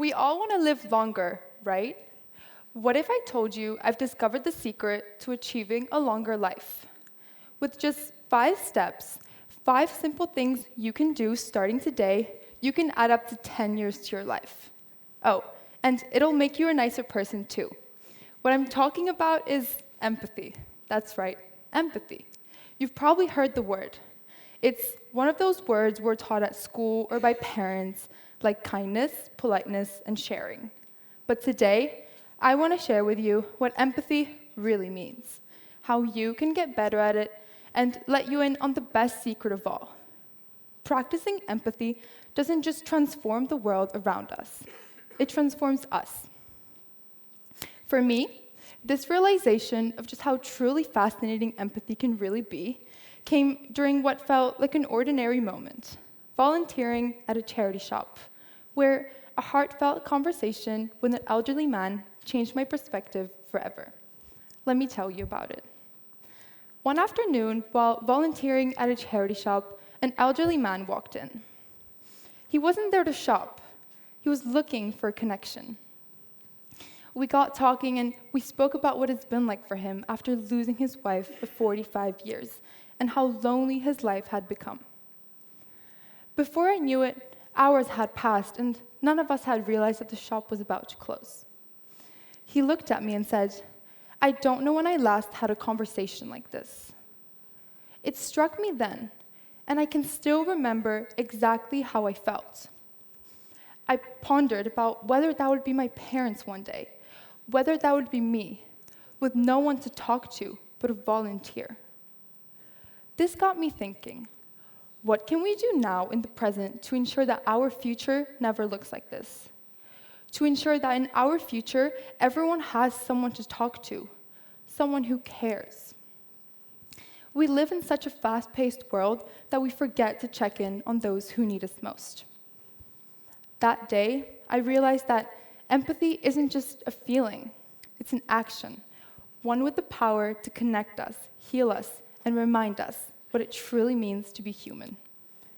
We all want to live longer, right? What if I told you I've discovered the secret to achieving a longer life? With just 5 steps, 5 simple things you can do starting today, you can add up to 10 years to your life. Oh, and it'll make you a nicer person too. What I'm talking about is empathy. That's right, empathy. You've probably heard the word. It's one of those words we're taught at school or by parents, like kindness, politeness, and sharing. But today, I want to share with you what empathy really means, how you can get better at it, and let you in on the best secret of all. Practicing empathy doesn't just transform the world around us, it transforms us. For me, this realization of just how truly fascinating empathy can really be came during what felt like an ordinary moment, volunteering at a charity shop, where a heartfelt conversation with an elderly man changed my perspective forever. Let me tell you about it. One afternoon, while volunteering at a charity shop, an elderly man walked in. He wasn't there to shop. He was looking for a connection. We got talking, and we spoke about what it's been like for him after losing his wife of 45 years and how lonely his life had become. Before I knew it, hours had passed, and none of us had realized that the shop was about to close. He looked at me and said, "I don't know when I last had a conversation like this." It struck me then, and I can still remember exactly how I felt. I pondered about whether that would be my parents one day, whether that would be me, with no one to talk to but a volunteer. This got me thinking, what can we do now in the present to ensure that our future never looks like this? To ensure that in our future, everyone has someone to talk to, someone who cares. We live in such a fast-paced world that we forget to check in on those who need us most. That day, I realized that empathy isn't just a feeling, it's an action, one with the power to connect us, heal us, and remind us what it truly means to be human.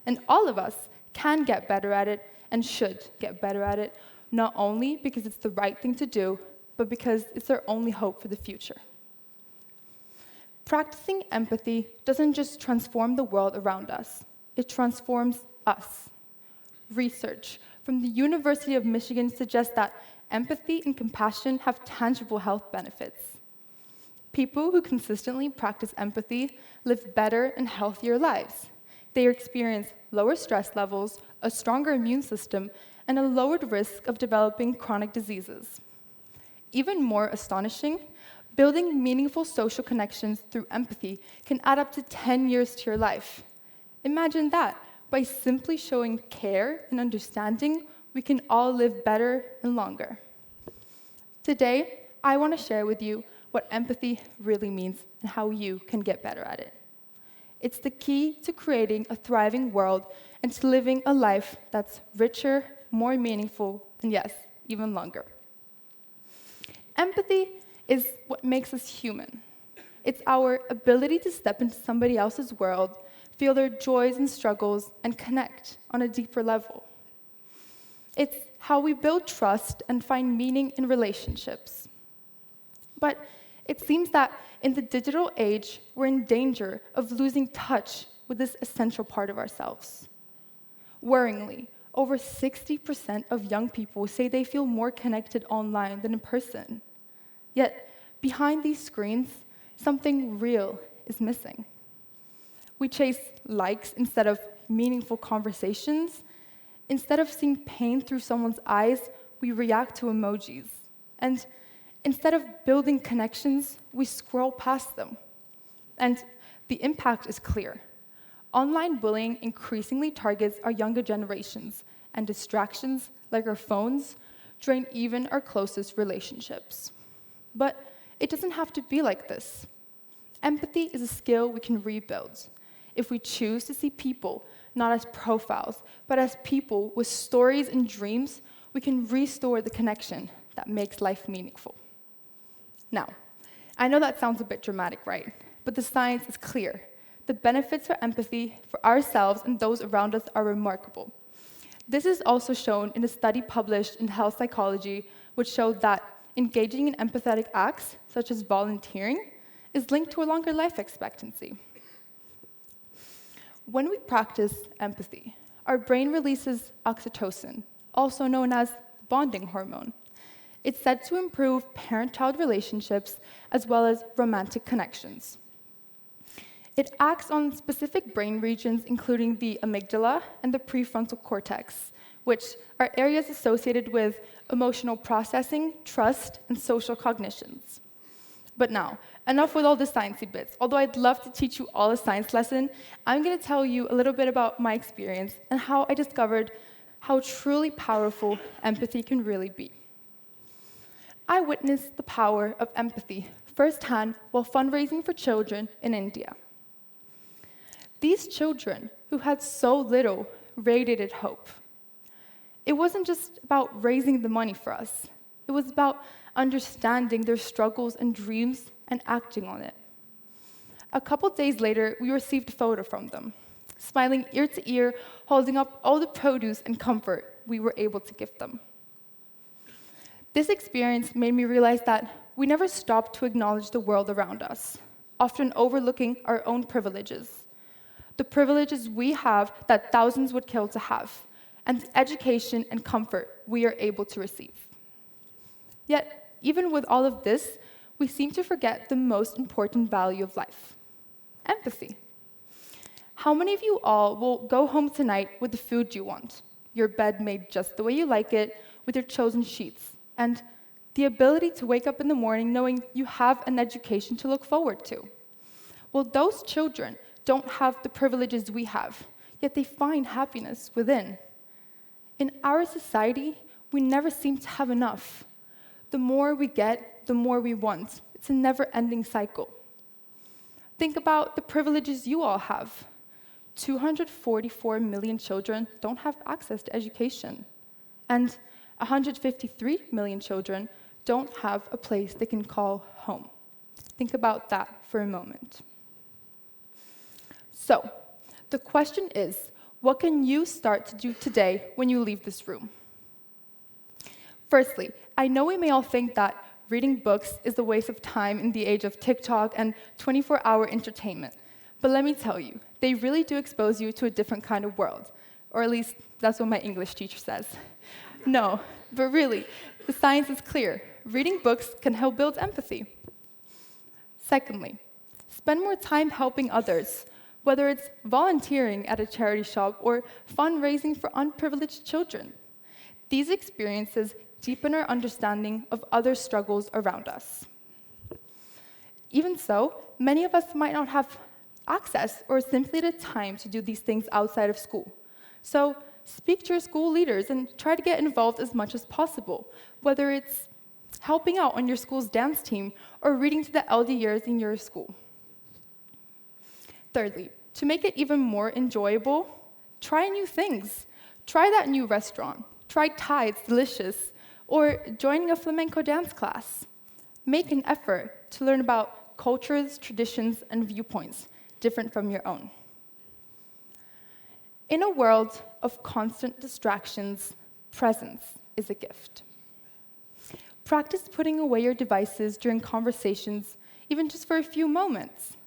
And all of us can get better at it and should get better at it, not only because it's the right thing to do, but because it's our only hope for the future. Practicing empathy doesn't just transform the world around us, it transforms us. Research from the University of Michigan suggests that empathy and compassion have tangible health benefits. People who consistently practice empathy live better and healthier lives. They experience lower stress levels, a stronger immune system, and a lowered risk of developing chronic diseases. Even more astonishing, building meaningful social connections through empathy can add up to 10 years to your life. Imagine that. By simply showing care and understanding, we can all live better and longer. Today, I want to share with you what empathy really means and how you can get better at it. It's the key to creating a thriving world and to living a life that's richer, more meaningful, and yes, even longer. Empathy is what makes us human. It's our ability to step into somebody else's world, feel their joys and struggles, and connect on a deeper level. It's how we build trust and find meaning in relationships. But it seems that in the digital age, we're in danger of losing touch with this essential part of ourselves. Worryingly, over 60% of young people say they feel more connected online than in person. Yet, behind these screens, something real is missing. We chase likes instead of meaningful conversations. Instead of seeing pain through someone's eyes, we react to emojis. And instead of building connections, we scroll past them. And the impact is clear. Online bullying increasingly targets our younger generations, and distractions, like our phones, drain even our closest relationships. But it doesn't have to be like this. Empathy is a skill we can rebuild. If we choose to see people not as profiles, but as people with stories and dreams, we can restore the connection that makes life meaningful. Now, I know that sounds a bit dramatic, right? But the science is clear. The benefits for empathy for ourselves and those around us are remarkable. This is also shown in a study published in Health Psychology, which showed that engaging in empathetic acts, such as volunteering, is linked to a longer life expectancy. When we practice empathy, our brain releases oxytocin, also known as the bonding hormone. It's said to improve parent-child relationships as well as romantic connections. It acts on specific brain regions, including the amygdala and the prefrontal cortex, which are areas associated with emotional processing, trust, and social cognitions. But now, enough with all the sciencey bits. Although I'd love to teach you all a science lesson, I'm going to tell you a little bit about my experience and how I discovered how truly powerful empathy can really be. I witnessed the power of empathy firsthand while fundraising for children in India. These children, who had so little, radiated hope. It wasn't just about raising the money for us. It was about understanding their struggles and dreams and acting on it. A couple days later, we received a photo from them, smiling ear to ear, holding up all the produce and comfort we were able to give them. This experience made me realize that we never stop to acknowledge the world around us, often overlooking our own privileges. The privileges we have that thousands would kill to have, and the education and comfort we are able to receive. Yet, even with all of this, we seem to forget the most important value of life: empathy. How many of you all will go home tonight with the food you want, your bed made just the way you like it, with your chosen sheets, and the ability to wake up in the morning knowing you have an education to look forward to? Well, those children don't have the privileges we have, yet they find happiness within. In our society, we never seem to have enough. The more we get, the more we want. It's a never-ending cycle. Think about the privileges you all have. 244 million children don't have access to education, and 153 million children don't have a place they can call home. Think about that for a moment. So, the question is, what can you start to do today when you leave this room? Firstly, I know we may all think that reading books is a waste of time in the age of TikTok and 24-hour entertainment. But let me tell you, they really do expose you to a different kind of world. Or at least, that's what my English teacher says. No, but really, the science is clear. Reading books can help build empathy. Secondly, spend more time helping others, whether it's volunteering at a charity shop or fundraising for unprivileged children. These experiences deepen our understanding of other struggles around us. Even so, many of us might not have access or simply the time to do these things outside of school. So speak to your school leaders and try to get involved as much as possible, whether it's helping out on your school's dance team or reading to the elder years in your school. Thirdly, to make it even more enjoyable, try new things. Try that new restaurant. Try Thai, it's delicious. Or joining a flamenco dance class. Make an effort to learn about cultures, traditions, and viewpoints different from your own. In a world of constant distractions, presence is a gift. Practice putting away your devices during conversations, even just for a few moments.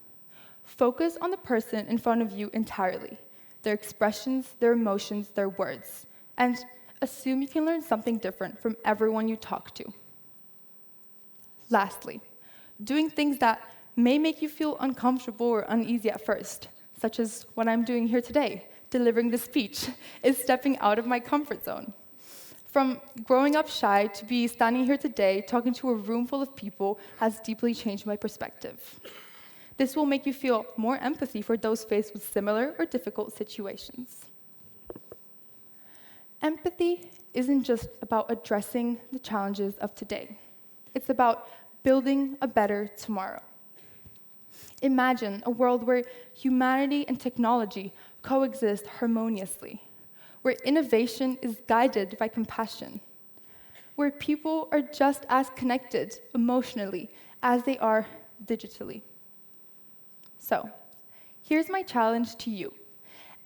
Focus on the person in front of you entirely, their expressions, their emotions, their words, and assume you can learn something different from everyone you talk to. Lastly, doing things that may make you feel uncomfortable or uneasy at first, such as what I'm doing here today, delivering this speech, is stepping out of my comfort zone. From growing up shy to be standing here today talking to a room full of people has deeply changed my perspective. This will make you feel more empathy for those faced with similar or difficult situations. Empathy isn't just about addressing the challenges of today. It's about building a better tomorrow. Imagine a world where humanity and technology coexist harmoniously, where innovation is guided by compassion, where people are just as connected emotionally as they are digitally. So, here's my challenge to you.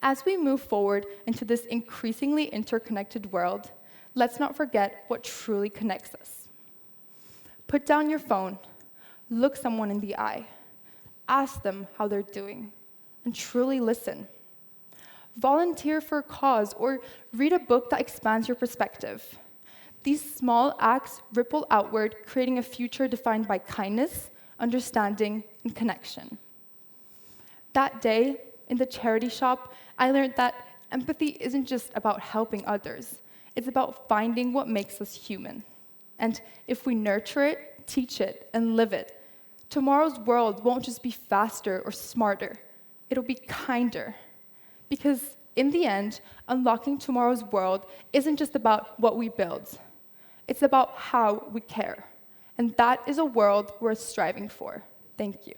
As we move forward into this increasingly interconnected world, let's not forget what truly connects us. Put down your phone, look someone in the eye, ask them how they're doing, and truly listen. Volunteer for a cause or read a book that expands your perspective. These small acts ripple outward, creating a future defined by kindness, understanding, and connection. That day, in the charity shop, I learned that empathy isn't just about helping others. It's about finding what makes us human. And if we nurture it, teach it, and live it, tomorrow's world won't just be faster or smarter. It'll be kinder. Because in the end, unlocking tomorrow's world isn't just about what we build. It's about how we care. And that is a world worth striving for. Thank you.